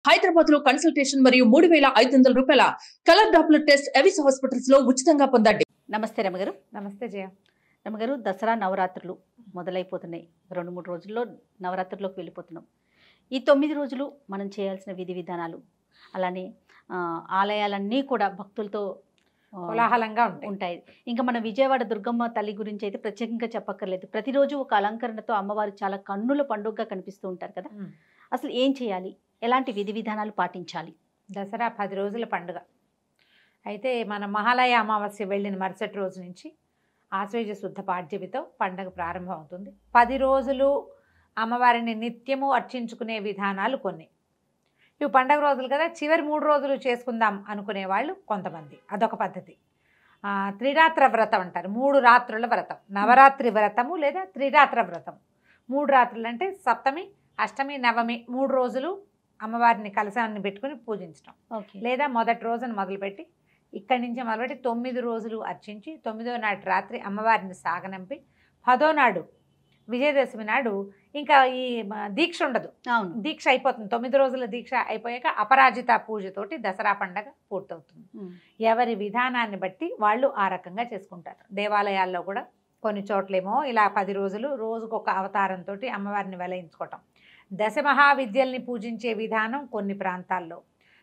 హైదరాబాద్ లో కన్సల్టేషన్ మరియు 3,500 రూపాయల colour Doppler test Avis hospitals లో ఉచితంగా పొందండి. నమస్తే రమగారు. నమస్తే జయ. రమగారు, దసరా నవరాత్రులు మొదలైపోతున్నాయి. 2-3 రోజుల్లో నవరాత్రుల్లోకి వెళ్ళిపోతున్నాం. ఈ 9 రోజులు మనం చేయాల్సిన విధి విధానాలు, అలానే ఆలయాలన్నీ కూడా భక్తులతో కోలాహలంగా ఉంటాయి. ఇంకా మన విజయవాడ దుర్గమ్మ తల్లి గురించి అయితే ప్రత్యేకంగా చెప్పక్కర్లేదు. ప్రతిరోజు ఒక అలంకరణతో అమ్మవారు చాలా కన్నుల పండుగగా కనిపిస్తూ ఉంటారు కదా. అసలు ఏం చేయాలి, ఎలాంటి విధి విధానాలు పాటించాలి? దసరా 10 రోజుల పండుగ అయితే మన మహాలయ అమావాస్య వెళ్ళిన మరుసటి రోజు నుంచి ఆశ్వేజ శుద్ధ పాడ్యమితో పండుగ ప్రారంభం అవుతుంది. 10 రోజులు అమ్మవారిని నిత్యము అర్చించుకునే విధానాలు కొన్ని. ఇవి పండుగ రోజులు కదా, చివరి 3 రోజులు చేసుకుందాం అనుకునే వాళ్ళు కొంతమంది, అదొక పద్ధతి. త్రిరాత్ర వ్రతం అంటారు, 3 రాత్రుల వ్రతం, నవరాత్రి వ్రతము లేదా త్రిరాత్ర వ్రతం. 3 రాత్రులు అంటే సప్తమి, అష్టమి, నవమి 3 రోజులు అమ్మవారిని కలశాన్ని పెట్టుకుని పూజించడం. లేదా మొదటి రోజున మొదలుపెట్టి ఇక్కడి నుంచి మొదలుపెట్టి 9 రోజులు అర్చించి 9వ నాటి రాత్రి అమ్మవారిని సాగనంపి 10వ నాడు విజయదశమి నాడు ఇంకా ఈ దీక్ష ఉండదు, దీక్ష అయిపోతుంది. 9 రోజుల దీక్ష అయిపోయాక అపరాజిత పూజతోటి దసరా పండగ పూర్తవుతుంది. ఎవరి విధానాన్ని బట్టి వాళ్ళు ఆ రకంగా చేసుకుంటారు. దేవాలయాల్లో కూడా కొన్ని చోట్లేమో ఇలా 10 రోజులు రోజుకొక అవతారంతో అమ్మవారిని వెలయించుకోవటం. దశమహావిద్యల్ని పూజించే విధానం కొన్ని ప్రాంతాల్లో,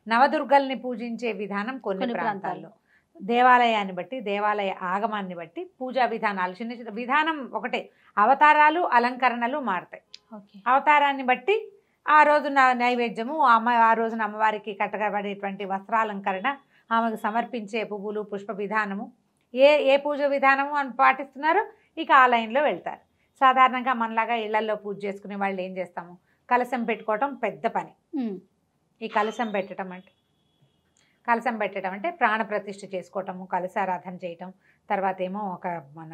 నవదుర్గల్ని పూజించే విధానం కొన్ని ప్రాంతాల్లో, దేవాలయాన్ని బట్టి దేవాలయ ఆగమాన్ని బట్టి పూజా విధానాలు చిన్న చిన్న విధానం ఒకటే. అవతారాలు అలంకరణలు మారుతాయి. అవతారాన్ని బట్టి ఆ రోజున నైవేద్యము, ఆ రోజున అమ్మవారికి కట్టబడేటువంటి వస్త్రాలంకరణ, ఆమెకు సమర్పించే పువ్వులు పుష్ప విధానము, ఏ పూజ విధానము అని పాటిస్తున్నారో ఇక ఆ లైన్లో వెళ్తారు. సాధారణంగా మనలాగా ఇళ్లల్లో పూజ చేసుకునే వాళ్ళు ఏం చేస్తాము, కలశం పెట్టుకోవటం పెద్ద పని. ఈ కలశం పెట్టడం అంటే ప్రాణప్రతిష్ఠ చేసుకోవటము, కలశారాధన చేయటం. తర్వాత ఏమో ఒక మన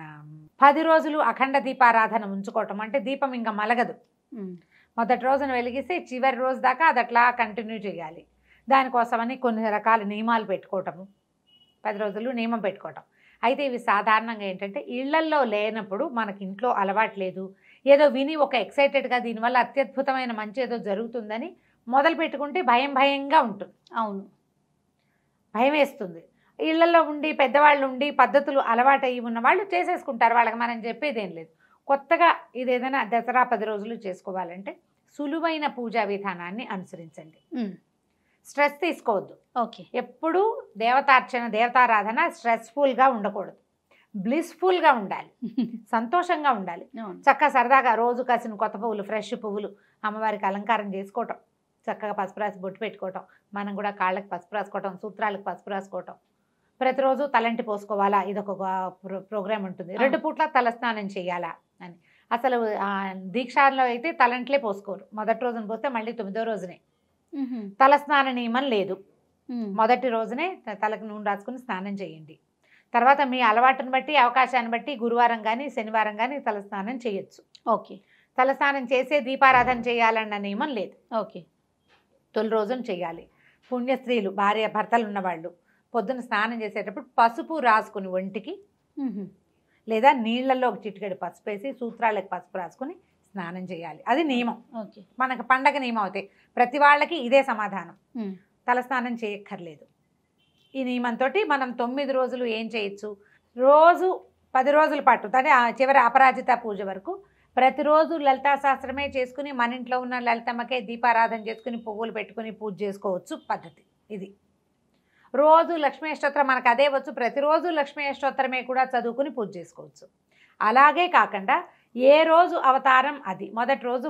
10 రోజులు అఖండ దీపారాధన ఉంచుకోవటం. అంటే దీపం ఇంకా మలగదు. మొదటి రోజున వెలిగిస్తే చివరి రోజు దాకా అది అట్లా కంటిన్యూ చేయాలి. దానికోసమని కొన్ని రకాల నియమాలు పెట్టుకోవటము, 10 రోజులు నియమం పెట్టుకోవటం. అయితే ఇవి సాధారణంగా ఏంటంటే ఇళ్లల్లో లేనప్పుడు, మనకి ఇంట్లో అలవాటు లేదు, ఏదో విని ఒక ఎక్సైటెడ్గా దీనివల్ల అత్యద్భుతమైన మంచి ఏదో జరుగుతుందని మొదలు పెట్టుకుంటే భయంగా ఉంటుంది. అవును, భయం వేస్తుంది. ఇళ్లలో ఉండి పెద్దవాళ్ళు ఉండి పద్ధతులు అలవాటు అయ్యి ఉన్న వాళ్ళు చేసేసుకుంటారు, వాళ్ళకి మనం చెప్పేదేం లేదు. కొత్తగా ఇది ఏదైనా దసరా 10 రోజులు చేసుకోవాలంటే సులువైన పూజా విధానాన్ని అనుసరించండి. స్ట్రెస్ తీసుకోవద్దు. ఎప్పుడు దేవతార్చన దేవతారాధన స్ట్రెస్ఫుల్గా ఉండకూడదు, బ్లిస్ఫుల్గా ఉండాలి, సంతోషంగా ఉండాలి. చక్కగా సరదాగా రోజు కాసిన కొత్త పువ్వులు, ఫ్రెష్ పువ్వులు అమ్మవారికి అలంకారం చేసుకోవటం, చక్కగా పసుపు రాసి బొట్టు పెట్టుకోవటం, మనం కూడా కాళ్ళకి పసుపు రాసుకోవటం, సూత్రాలకు పసుపు రాసుకోవటం. ప్రతిరోజు తలంటి పోసుకోవాలా, ఇదొక ప్రోగ్రామ్ ఉంటుంది. 2 పూట్ల తలస్నానం చేయాలా అని. అసలు దీక్షలో అయితే తలంట్లే పోసుకోరు, మొదటి రోజున పోస్తే మళ్ళీ 9వ రోజునే. తలస్నాన నియమం లేదు, మొదటి రోజునే తలకు నూనె రాసుకుని స్నానం చేయండి. తర్వాత మీ అలవాటుని బట్టి అవకాశాన్ని బట్టి గురువారం కానీ శనివారం కానీ తలస్నానం చేయొచ్చు. తలస్నానం చేసే దీపారాధన చేయాలన్న నియమం లేదు. తొలి రోజున చేయాలి. పుణ్యస్త్రీలు భార్య భర్తలు ఉన్నవాళ్ళు పొద్దున స్నానం చేసేటప్పుడు పసుపు రాసుకుని ఒంటికి, లేదా నీళ్లలో ఒక చిటికెడు పసుపు వేసి సూత్రాలకు పసుపు రాసుకుని స్నానం చేయాలి. అది నియమం. మనకు పండగ నియమం అవుతాయి. ప్రతి వాళ్ళకి ఇదే సమాధానం, తలస్నానం చేయక్కర్లేదు. ఈ నియమంతో మనం 9 రోజులు ఏం చేయొచ్చు, రోజు 10 రోజుల పాటు అంటే చివరి అపరాజిత పూజ వరకు ప్రతిరోజు లలితా శాస్త్రమే చేసుకుని మన ఇంట్లో ఉన్న లలితమ్మకే దీపారాధన చేసుకుని పువ్వులు పెట్టుకుని పూజ చేసుకోవచ్చు పద్ధతి ఇది. రోజు లక్ష్మీ అష్టోత్తరం మనకు అదే వచ్చు, ప్రతిరోజు లక్ష్మీ అష్టోత్తరమే కూడా చదువుకుని పూజ చేసుకోవచ్చు. అలాగే కాకుండా ఏ రోజు అవతారం అది, మొదటి రోజు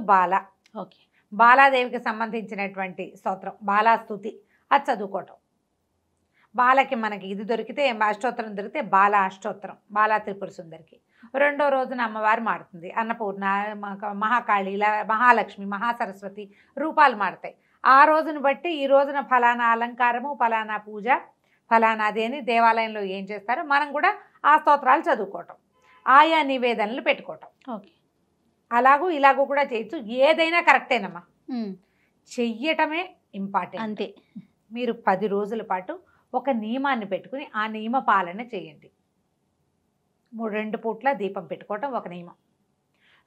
బాలాదేవికి సంబంధించినటువంటి స్తోత్రం బాలాస్తుతి అది చదువుకోవటం. బాలకి మనకి ఇది దొరికితే అష్టోత్తరం దొరికితే బాలా అష్టోత్తరం, బాలా త్రిపుర సుందరికి. 2వ రోజున అమ్మవారు మారుతుంది, అన్నపూర్ణ, మహాకాళి, మహాలక్ష్మి, మహాసరస్వతి రూపాలు మారుతాయి. ఆ రోజును బట్టి ఈ రోజున ఫలానా అలంకారము, ఫలానా పూజ, ఫలానాది అని దేవాలయంలో ఏం చేస్తారో మనం కూడా ఆ స్తోత్రాలు చదువుకోవటం, ఆయా నివేదనలు పెట్టుకోవటం. అలాగూ ఇలాగూ కూడా చేయొచ్చు. ఏదైనా కరెక్టేనమ్మా, చెయ్యటమే ఇంపార్టెంట్. అంతే. మీరు 10 రోజుల పాటు ఒక నియమాన్ని పెట్టుకుని ఆ నియమ పాలన చేయండి. 2 పూట్ల దీపం పెట్టుకోవటం ఒక నియమం,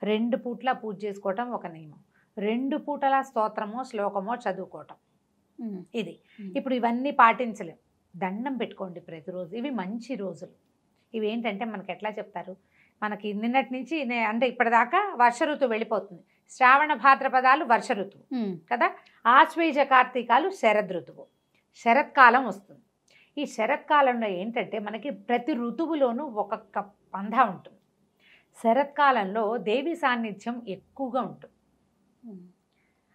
2 పూట్ల పూజ చేసుకోవటం ఒక నియమం, 2 పూటల స్తోత్రమో శ్లోకమో చదువుకోవటం, ఇది ఇప్పుడు ఇవన్నీ పాటించలేం. దండం పెట్టుకోండి ప్రతిరోజు. ఇవి మంచి రోజులు. ఇవి ఏంటంటే మనకి ఎట్లా చెప్తారు, మనకి నిన్నటి నుంచి అంటే ఇప్పటిదాకా వర్ష ఋతువు వెళ్ళిపోతుంది. శ్రావణ భాద్రపదాలు వర్ష ఋతువు కదా, ఆశ్వేజ కార్తీకాలు శరద్ ఋతువు, శరత్కాలం వస్తుంది. ఈ శరత్కాలంలో ఏంటంటే మనకి ప్రతి ఋతువులోనూ ఒక్కొక్క పంధా ఉంటుంది. శరత్కాలంలో దేవి సాన్నిధ్యం ఎక్కువగా ఉంటుంది.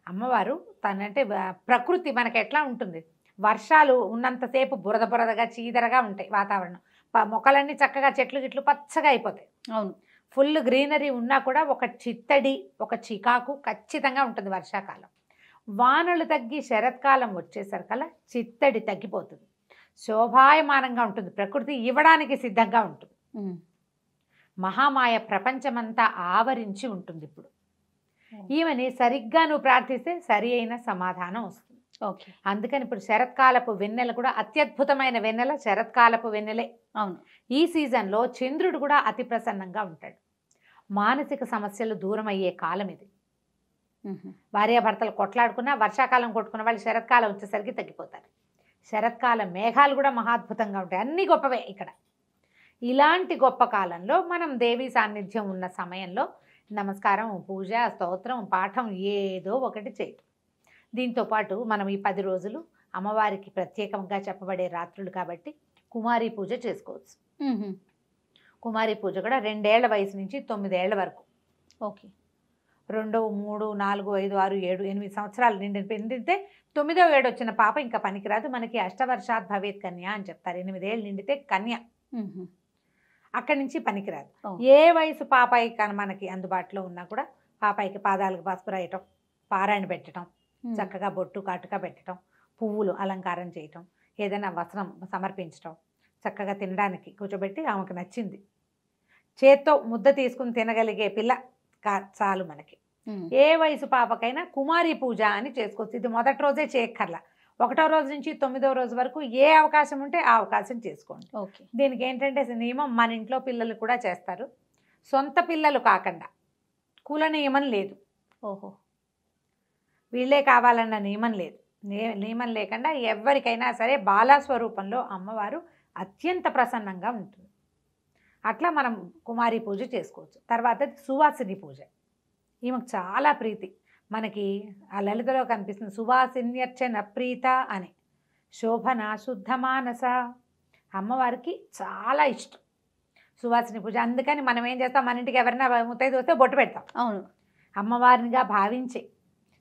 అమ్మవారు తనంటే ప్రకృతి మనకి ఎట్లా ఉంటుంది, వర్షాలు ఉన్నంతసేపు బురద బురదగా చీదరగా ఉంటాయి వాతావరణం, మొక్కలన్నీ చక్కగా చెట్లు గిట్లు పచ్చగా అయిపోతాయి. అవును, ఫుల్ గ్రీనరీ ఉన్నా కూడా ఒక చిత్తడి ఒక చికాకు ఖచ్చితంగా ఉంటుంది వర్షాకాలం. వానలు తగ్గి శరత్కాలం వచ్చేసరికల్లా చిత్తడి తగ్గిపోతుంది, శోభాయమానంగా ఉంటుంది, ప్రకృతి ఇవ్వడానికి సిద్ధంగా ఉంటుంది. మహామాయ ప్రపంచమంతా ఆవరించి ఉంటుంది. ఇప్పుడు ఈమెని సరిగ్గా నువ్వు ప్రార్థిస్తే సరి అయిన సమాధానం వస్తుంది. ఓకే, అందుకని ఇప్పుడు శరత్కాలపు వెన్నెల కూడా అత్యద్భుతమైన వెన్నెల శరత్కాలపు వెన్నెలే. అవును, ఈ సీజన్లో చంద్రుడు కూడా అతి ప్రసన్నంగా ఉంటాడు. మానసిక సమస్యలు దూరం అయ్యే కాలం ఇది. భార్యాభర్తలు కొట్లాడుకున్నా, వర్షాకాలం కొట్టుకున్న వాళ్ళు శరత్కాలం వచ్చేసరికి తగ్గిపోతారు. శరత్కాలం మేఘాలు కూడా మహాద్భుతంగా ఉంటాయి, అన్నీ గొప్పవే ఇక్కడ. ఇలాంటి గొప్ప కాలంలో మనం దేవి సాన్నిధ్యం ఉన్న సమయంలో నమస్కారం, పూజ, స్తోత్రం, పాఠం ఏదో ఒకటి చేయటం. దీంతోపాటు మనం ఈ 10 రోజులు అమ్మవారికి ప్రత్యేకంగా చెప్పబడే రాత్రులు కాబట్టి కుమారి పూజ చేసుకోవచ్చు. కుమారి పూజ కూడా 2 ఏళ్ల వయసు నుంచి 9 ఏళ్ల వరకు. ఓకే, 2, 3, 4, 5, 6, 7, 8 సంవత్సరాలు నిండితే 9వ ఏడు వచ్చిన పాప ఇంకా పనికిరాదు. మనకి అష్టవర్షాత్ భవేత్ కన్య అని చెప్తారు. 8 ఏళ్ళు నిండితే కన్య, అక్కడి నుంచి పనికిరాదు. ఏ వయసు పాపాయి కానీ మనకి అందుబాటులో ఉన్నా కూడా పాపాయికి పాదాలకు పసుపు రాయటం, పారాయణ పెట్టడం, చక్కగా బొట్టు కాటుక పెట్టడం, పువ్వులు అలంకారం చేయటం, ఏదైనా వస్త్రం సమర్పించటం, చక్కగా తినడానికి కూర్చోబెట్టి ఆమెకు నచ్చింది చేత్తో ముద్ద తీసుకుని తినగలిగే పిల్ల చాలు మనకి. ఏ వయసు పాపకైనా కుమారి పూజ అని చేసుకోవచ్చు. ఇది మొదటి రోజే చేయక్కర్లా, 1వ రోజు నుంచి 9వ రోజు వరకు ఏ అవకాశం ఉంటే ఆ అవకాశం చేసుకోండి. ఓకే, దీనికి ఏంటంటే నియమం మన ఇంట్లో పిల్లలు కూడా చేస్తారు, సొంత పిల్లలు కాకుండా. కుల నియమం లేదు, ఓహో, వీళ్ళే కావాలన్న నియమం లేదు. నియమం లేకుండా ఎవరికైనా సరే బాలస్వరూపంలో అమ్మవారు అత్యంత ప్రసన్నంగా ఉంటుంది. అట్లా మనం కుమారి పూజ చేసుకోవచ్చు. తర్వాత సువాసిని పూజ, ఈమెకు చాలా ప్రీతి. మనకి ఆ లలితలో కనిపిస్తుంది సువాసిన్యర్చన ప్రీత అని. శోభన శుద్ధ మానస, అమ్మవారికి చాలా ఇష్టం సువాసిని పూజ. అందుకని మనం ఏం చేస్తాం, మన ఇంటికి ఎవరైనా ముత్తైదు వస్తే బొట్టు పెడతాం. అవును, అమ్మవారినిగా భావించే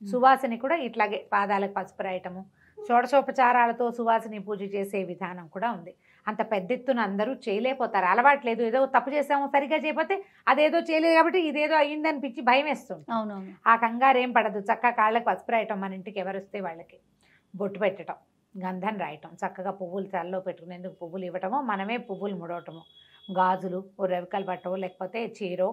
సువాసిని కూడా ఇట్లాగే పాదాలకు పసుపు రాయటము, షోడశోపచారాలతో సువాసిని పూజ చేసే విధానం కూడా ఉంది. అంత పెద్ద ఎత్తున అందరూ చేయలేకపోతారు, అలవాట్లేదు. ఏదో తప్పు చేసాము, సరిగ్గా చేయకపోతే అదేదో చేయలేదు కాబట్టి ఇదేదో అయ్యిందనిపించి భయం వేస్తుంది. అవునవును, ఆ కంగారేం పడదు. చక్కగా కాళ్ళకి పసుపు రాయటం, మన ఇంటికి ఎవరు వస్తే వాళ్ళకి బొట్టు పెట్టడం, గంధం రాయటం, చక్కగా పువ్వులు తలలో పెట్టుకునేందుకు పువ్వులు ఇవ్వటమో, మనమే పువ్వులు ముడవటము, గాజులు, ఓ రవికలు పట్టవో లేకపోతే చీరో,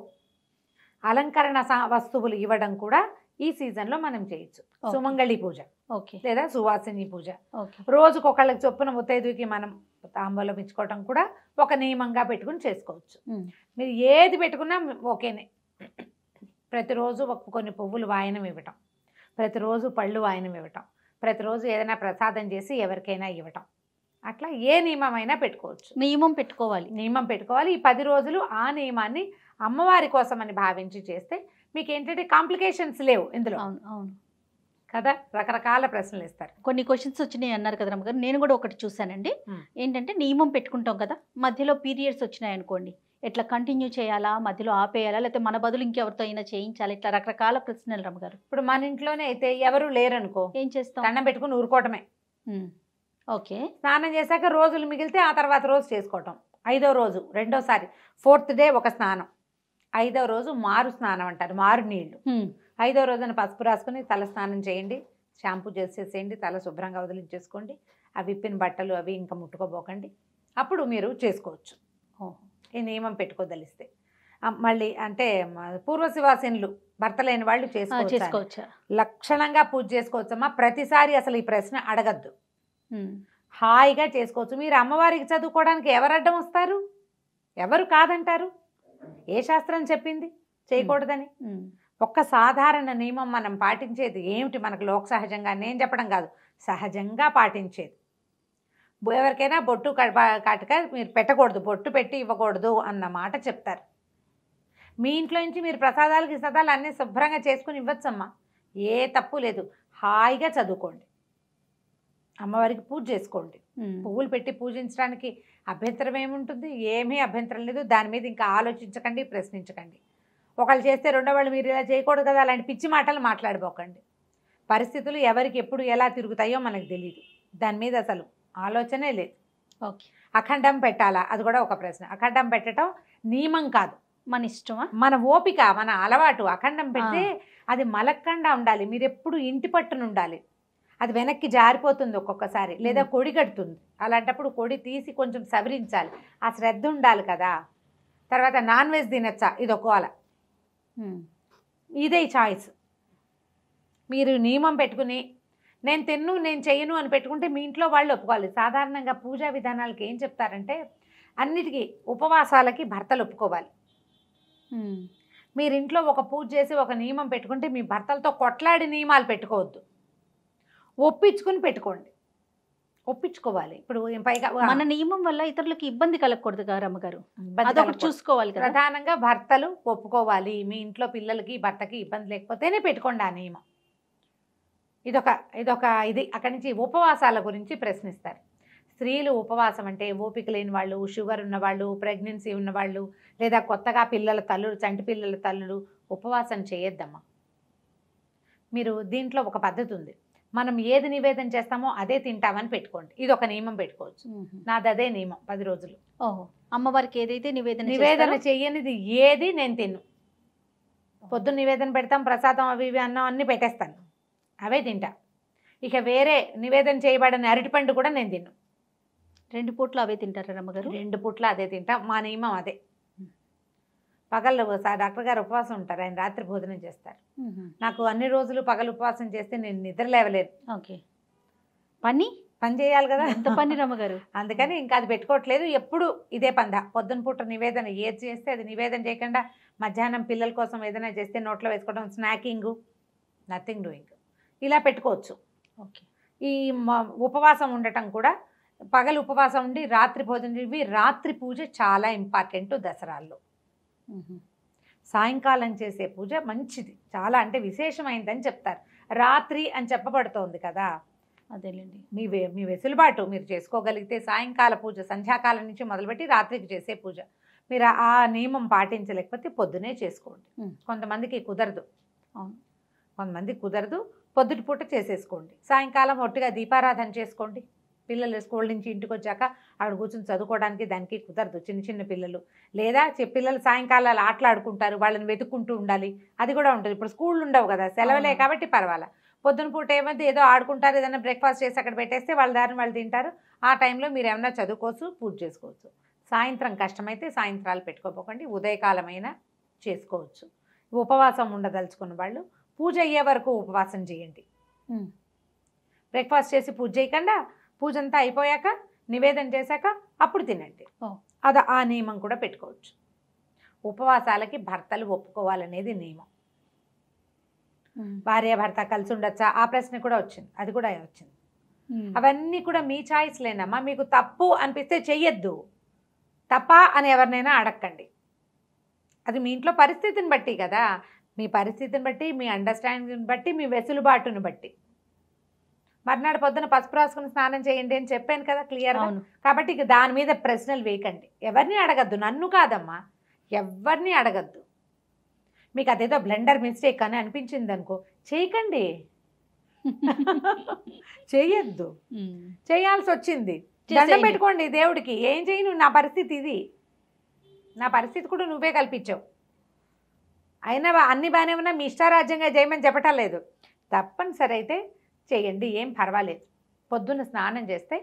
అలంకరణ వస్తువులు ఇవ్వడం కూడా ఈ సీజన్లో మనం చేయొచ్చు. సుమంగళి పూజ, ఓకే, లేదా సువాసిని పూజ. ఓకే, రోజుకొకళ్ళకి చొప్పున ముత్తైదుకి మనం తాంబూలం ఇచ్చుకోవటం కూడా ఒక నియమంగా పెట్టుకుని చేసుకోవచ్చు. మీరు ఏది పెట్టుకున్నా ఓకేనే. ప్రతిరోజు కొన్ని పువ్వులు వాయనం ఇవ్వటం, ప్రతిరోజు పళ్ళు వాయనం ఇవ్వటం, ప్రతిరోజు ఏదైనా ప్రసాదం చేసి ఎవరికైనా ఇవ్వటం, అట్లా ఏ నియమమైనా పెట్టుకోవచ్చు. నియమం పెట్టుకోవాలి, నియమం పెట్టుకోవాలి. ఈ 10 రోజులు ఆ నియమాన్ని అమ్మవారి కోసం అని భావించి చేస్తే మీకు ఏంటంటే కాంప్లికేషన్స్ లేవు ఇందులో. అవును అవును కదా, రకరకాల ప్రశ్నలు ఇస్తారు. కొన్ని క్వశ్చన్స్ వచ్చినాయి అన్నారు కదా రమ్మగారు, నేను కూడా ఒకటి చూసానండి. ఏంటంటే నియమం పెట్టుకుంటాం కదా, మధ్యలో పీరియడ్స్ వచ్చినాయి అనుకోండి, ఎట్లా కంటిన్యూ చేయాలా, మధ్యలో ఆపేయాలా, లేకపోతే మన బదులు ఇంకెవరితో అయినా చేయించాలా, ఇట్లా రకరకాల ప్రశ్నలు రమ్మగారు. ఇప్పుడు మన ఇంట్లోనే అయితే ఎవరు లేరనుకో, ఏం చేస్తాం, దండం పెట్టుకుని ఊరుకోవటమే. ఓకే, స్నానం చేశాక రోజులు మిగిలితే ఆ తర్వాత రోజు చేసుకోవటం. 5వ రోజు రెండోసారి, 4th డే ఒక స్నానం, 5వ రోజు మారు స్నానం అంటారు, మారు నీళ్లు. 5వ రోజున పసుపు రాసుకుని తల స్నానం చేయండి, షాంపూ చేసేసేయండి, తల శుభ్రంగా వదిలించేసుకోండి, ఆ విప్పిన బట్టలు అవి ఇంకా ముట్టుకోబోకండి, అప్పుడు మీరు చేసుకోవచ్చు. ఈ నియమం పెట్టుకోదలిస్తే. మళ్ళీ అంటే పూర్వశివాసినులు భర్త లేని వాళ్ళు చేసుకోవచ్చు, లక్షణంగా పూజ చేసుకోవచ్చమ్మా. ప్రతిసారి అసలు ఈ ప్రశ్న అడగద్దు, హాయిగా చేసుకోవచ్చు. మీరు అమ్మవారికి చదువుకోవడానికి ఎవరు అడ్డం వస్తారు, ఎవరు కాదంటారు? ఏ శాస్త్రం చెప్పింది చేయకూడదని? ఒక్క సాధారణ నియమం మనం పాటించేది ఏమిటి, మనకు లోక సహజంగా నేను చెప్పడం కాదు, సహజంగా పాటించేది. ఎవరికైనా బొట్టు కాటుక మీరు పెట్టకూడదు, బొట్టు పెట్టి ఇవ్వకూడదు అన్న మాట చెప్తారు. మీ ఇంట్లో నుంచి మీరు ప్రసాదాలు గిసాదాలు అన్నీ శుభ్రంగా చేసుకుని ఇవ్వచ్చమ్మా, ఏ తప్పు లేదు. హాయిగా చదువుకోండి, అమ్మవారికి పూజ చేసుకోండి. పువ్వులు పెట్టి పూజించడానికి అభ్యంతరం ఏముంటుంది? ఏమీ అభ్యంతరం లేదు. దాని మీద ఇంకా ఆలోచించకండి, ప్రశ్నించకండి. ఒకళ్ళు చేస్తే రెండో వాళ్ళు మీరు ఇలా చేయకూడదు కదా అలాంటి పిచ్చి మాటలు మాట్లాడిపోకండి. పరిస్థితులు ఎవరికి ఎప్పుడు ఎలా తిరుగుతాయో మనకు తెలియదు. దాని మీద అసలు ఆలోచనే లేదు. ఓకే. అఖండం పెట్టాలా, అది కూడా ఒక ప్రశ్న. అఖండం పెట్టడం నియమం కాదు, మన ఇష్టమా, మన ఓపిక, మన అలవాటు. అఖండం పెడితే అది మలక్కండా ఉండాలి, మీరు ఎప్పుడు ఇంటి పట్టున ఉండాలి. అది వెనక్కి జారిపోతుంది ఒక్కొక్కసారి, లేదా కొడి కడుతుంది. అలాంటప్పుడు కొడి తీసి కొంచెం సవరించాలి, ఆ శ్రద్ధ ఉండాలి కదా. తర్వాత నాన్ వెజ్ తినచ్చా, ఇది ఒక్కోల, ఇదే చాయిస్. మీరు నియమం పెట్టుకుని నేను తిన్ను నేను చెయ్యను అని పెట్టుకుంటే మీ ఇంట్లో వాళ్ళు ఒప్పుకోవాలి. సాధారణంగా పూజా విధానాలకి ఏం చెప్తారంటే అన్నిటికీ ఉపవాసాలకి భర్తలు ఒప్పుకోవాలి. మీరు ఇంట్లో ఒక పూజ చేసి ఒక నియమం పెట్టుకుంటే మీ భర్తలతో కొట్లాడి నియమాలు పెట్టుకోవద్దు, ఒప్పించుకుని పెట్టుకోండి. ఒప్పించుకోవాలి. ఇప్పుడు పైగా మన నియమం వల్ల ఇతరులకు ఇబ్బంది కలగకూడదు కదా రమ్మగారు, అదొకటి చూసుకోవాలి కదా. ప్రధానంగా భర్తలు ఒప్పుకోవాలి. మీ ఇంట్లో పిల్లలకి భర్తకి ఇబ్బంది లేకపోతేనే పెట్టుకోండి ఆ నియమం. ఇది అక్కడి నుంచి ఉపవాసాల గురించి ప్రశ్నిస్తారు. స్త్రీలు ఉపవాసం అంటే ఓపిక లేని వాళ్ళు, షుగర్ ఉన్నవాళ్ళు, ప్రెగ్నెన్సీ ఉన్నవాళ్ళు, లేదా కొత్తగా పిల్లల తల్లులు, చంటి పిల్లల తల్లులు ఉపవాసం చేయొద్దమ్మా. మీరు దీంట్లో ఒక పద్ధతి ఉంది, మనం ఏది నివేదన చేస్తామో అదే తింటామని పెట్టుకోండి. ఇది ఒక నియమం పెట్టుకోవచ్చు. నాది అదే నియమం, 10 రోజులు. ఓహో, అమ్మవారికి ఏదైతే నివేదన చెయ్యనిది ఏది నేను తిన్ను. పొద్దున్న నివేదన పెడతాం, ప్రసాదం అవి ఇవి అన్నం అన్నీ పెట్టేస్తాను, అవే తింటా. ఇక వేరే నివేదన చేయబడిన అరటిపండు కూడా నేను తిన్ను. 2 పూట్లు అవే తింటారా రమ్మగారు? 2 పూట్ల అదే తింటా, మా నియమం అదే. పగళ్ళు డాక్టర్ గారు ఉపవాసం ఉంటారు, ఆయన రాత్రి భోజనం చేస్తారు. నాకు అన్ని రోజులు పగలు ఉపవాసం చేస్తే నేను నిద్ర లేవలేదు. ఓకే, పని చేయాలి కదా, ఎంత పని రమ్మగారు. అందుకని ఇంకా అది పెట్టుకోవట్లేదు. ఎప్పుడు ఇదే పంద. పొద్దున పూట నివేదన ఏది చేస్తే అది నివేదన చేయకుండా మధ్యాహ్నం పిల్లల కోసం ఏదైనా చేస్తే నోట్లో వేసుకోవడం, స్నాకింగ్, నథింగ్ డూయింగ్, ఇలా పెట్టుకోవచ్చు. ఓకే. ఈ ఉపవాసం ఉండటం కూడా పగలు ఉపవాసం ఉండి రాత్రి భోజనం, ఇవి రాత్రి పూజ చాలా ఇంపార్టెంట్ దసరాల్లో. సాయంకాలం చేసే పూజ మంచిది, చాలా అంటే విశేషమైందని చెప్తారు. రాత్రి అని చెప్పబడుతోంది కదా, అదేలేండి. మీ వెసులుబాటు, మీరు చేసుకోగలిగితే సాయంకాల పూజ సంధ్యాకాలం నుంచి మొదలుపెట్టి రాత్రికి చేసే పూజ. మీరు ఆ నియమం పాటించలేకపోతే పొద్దునే చేసుకోండి. కొంతమందికి కుదరదు, కొంతమందికి కుదరదు, పొద్దుటి పూట చేసేసుకోండి. సాయంకాలం ఒట్టిగా దీపారాధన చేసుకోండి. పిల్లలు స్కూల్ నుంచి ఇంటికి వచ్చాక అక్కడ కూర్చొని చదువుకోవడానికి దానికి కుదరదు, చిన్న చిన్న పిల్లలు. లేదా పిల్లలు సాయంకాలాలు ఆటలాడుకుంటారు, వాళ్ళని వెతుక్కుంటూ ఉండాలి, అది కూడా ఉంటుంది. ఇప్పుడు స్కూళ్ళు ఉండవు కదా, సెలవులే కాబట్టి పర్వాలా. పొద్దున పూట ఏమైతే ఏదో ఆడుకుంటారు, ఏదైనా బ్రేక్ఫాస్ట్ చేసి అక్కడ పెట్టేస్తే వాళ్ళ దారిని వాళ్ళు తింటారు. ఆ టైంలో మీరు ఏమైనా చదువుకోవచ్చు, పూజ చేసుకోవచ్చు. సాయంత్రం కష్టమైతే సాయంత్రాలు పెట్టుకోపోకండి, ఉదయకాలమైనా చేసుకోవచ్చు. ఉపవాసం ఉండదలుచుకున్న వాళ్ళు పూజ అయ్యే వరకు ఉపవాసం చేయండి. బ్రేక్ఫాస్ట్ చేసి పూజ చేయకుండా పూజ అంతా అయిపోయాక నివేదన చేశాక అప్పుడు తినండి. అది ఆ నియమం కూడా పెట్టుకోవచ్చు. ఉపవాసాలకి భర్తలు ఒప్పుకోవాలనేది నియమం. భార్య భర్త కలిసి ఉండొచ్చా, ఆ ప్రశ్న కూడా వచ్చింది, అది కూడా వచ్చింది. అవన్నీ కూడా మీ చాయిస్లేనమ్మా. మీకు తప్పు అనిపిస్తే చెయ్యొద్దు, తప్ప అని ఎవరినైనా అడగండి. అది మీ ఇంట్లో పరిస్థితిని బట్టి కదా, మీ పరిస్థితిని బట్టి, మీ అండర్స్టాండింగ్ని బట్టి, మీ వెసులుబాటును బట్టి. మర్నాడు పొద్దున పసుపు రాసుకుని స్నానం చేయండి అని చెప్పాను కదా క్లియర్గా. కాబట్టి ఇక దాని మీద ప్రశ్నలు వేయకండి, ఎవరిని అడగద్దు. నన్ను కాదమ్మా, ఎవరిని అడగద్దు. మీకు అదేదో బ్లెండర్ మిస్టేక్ అని అనిపించింది అనుకో, చేయకండి, చేయొద్దు. చేయాల్సి వచ్చింది, దండం పెట్టుకోండి దేవుడికి. ఏం చేయను, నా పరిస్థితి ఇది, నా పరిస్థితి కూడా నువ్వే కల్పించావు. అయినా అన్ని బాగానే ఉన్నా మీ ఇష్టారాజ్యంగా చేయమని చెప్పటం లేదు. తప్పనిసరి అయితే చేయండి, ఏం పర్వాలేదు. పొద్దున్న స్నానం చేస్తే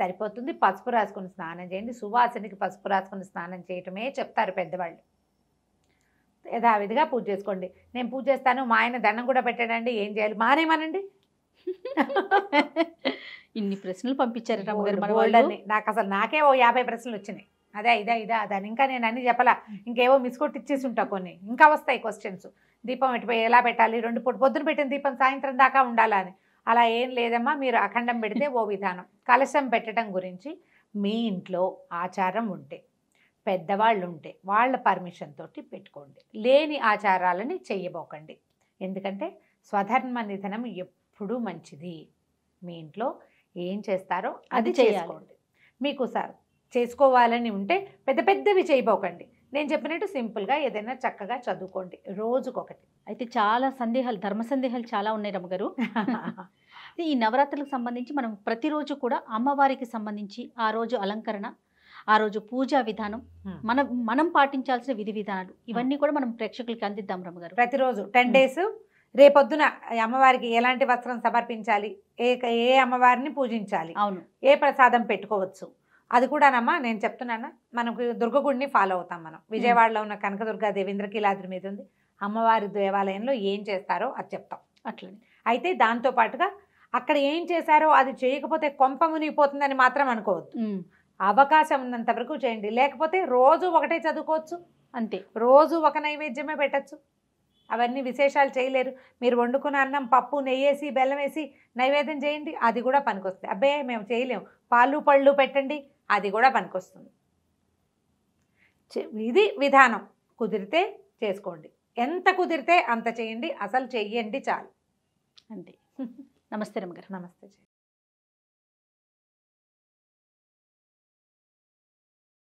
సరిపోతుంది, పసుపు రాసుకుని స్నానం చేయండి. సువాసనకి పసుపు రాసుకుని స్నానం చేయటమే చెప్తారు పెద్దవాళ్ళు. యథావిధిగా పూజ చేసుకోండి. నేను పూజ చేస్తాను, మా ఆయన దండం కూడా పెట్టాడండి, ఏం చేయాలి? మానేమనండి. ఇన్ని ప్రశ్నలు పంపించారు నాకు అసలు నాకే ఓ 50 ప్రశ్నలు వచ్చినాయి. అదే ఇదా అదని ఇంకా నేను అన్ని చెప్పలా, ఇంకేవో మిస్కొట్టి ఇచ్చేసి ఉంటా కొన్ని, ఇంకా వస్తాయి క్వశ్చన్స్. దీపం ఎటుపోయి ఎలా పెట్టాలి, 2 పూట పొద్దున పెట్టిన దీపం సాయంత్రం దాకా ఉండాలా అని. అలా ఏం లేదమ్మా, మీరు అఖండం పెడితే ఓ విధానం. కలశం పెట్టడం గురించి మీ ఇంట్లో ఆచారం ఉంటే, పెద్దవాళ్ళు ఉంటే వాళ్ళ పర్మిషన్ తోటి పెట్టుకోండి. లేని ఆచారాలని చెయ్యబోకండి. ఎందుకంటే స్వధర్మ నిధనం ఎప్పుడూ మంచిది. మీ ఇంట్లో ఏం చేస్తారో అది చేసుకోండి. మీకు సార్ చేసుకోవాలని ఉంటే పెద్ద పెద్దవి చేయబోకండి. నేను చెప్పినట్టు సింపుల్గా ఏదైనా చక్కగా చదువుకోండి రోజుకొకటి. అయితే చాలా సందేహాలు, ధర్మ సందేహాలు చాలా ఉన్నాయి రమ్మగారు. ఈ నవరాత్రులకు సంబంధించి మనం ప్రతిరోజు కూడా అమ్మవారికి సంబంధించి ఆ రోజు అలంకరణ, ఆ రోజు పూజా విధానం, మనం పాటించాల్సిన విధి విధానాలు ఇవన్నీ కూడా మనం ప్రేక్షకులకి అందిద్దాం రమ్మగారు. ప్రతిరోజు 10 డేస్ రేపొద్దున అమ్మవారికి ఎలాంటి వస్త్రం సమర్పించాలి, ఏ అమ్మవారిని పూజించాలి, అవును, ఏ ప్రసాదం పెట్టుకోవచ్చు, అది కూడానమ్మా నేను చెప్తున్నాను. మనకు దుర్గగుడిని ఫాలో అవుతాం. మనం విజయవాడలో ఉన్న కనకదుర్గాదేవి ఇంద్రకీలాద్రి మీద ఉంది. అమ్మవారి దేవాలయంలో ఏం చేస్తారో అది చెప్తాం. అట్లనే అయితే దాంతో పాటుగా అక్కడ ఏం చేశారో అది చేయకపోతే కొంప మునిగిపోతుందని మాత్రం అనుకోవద్దు. అవకాశం ఉన్నంత వరకు చేయండి. లేకపోతే రోజు ఒకటే చదువుకోవచ్చు, అంతే. రోజు ఒక నైవేద్యమే పెట్టచ్చు. అవన్నీ విశేషాలు చేయలేరు. మీరు వండుకున్న అన్నం, పప్పు, నెయ్యేసి బెల్లం వేసి నైవేద్యం చేయండి, అది కూడా పనికొస్తుంది. అబ్బే మేము చేయలేము, పాలు పళ్ళు పెట్టండి, అది కూడా పనికొస్తుంది. ఇది విధానం. కుదిరితే చేసుకోండి, ఎంత కుదిరితే అంత చేయండి, అసలు చెయ్యండి చాలు. అంతే. నమస్తే రమ్మగారు. నమస్తే.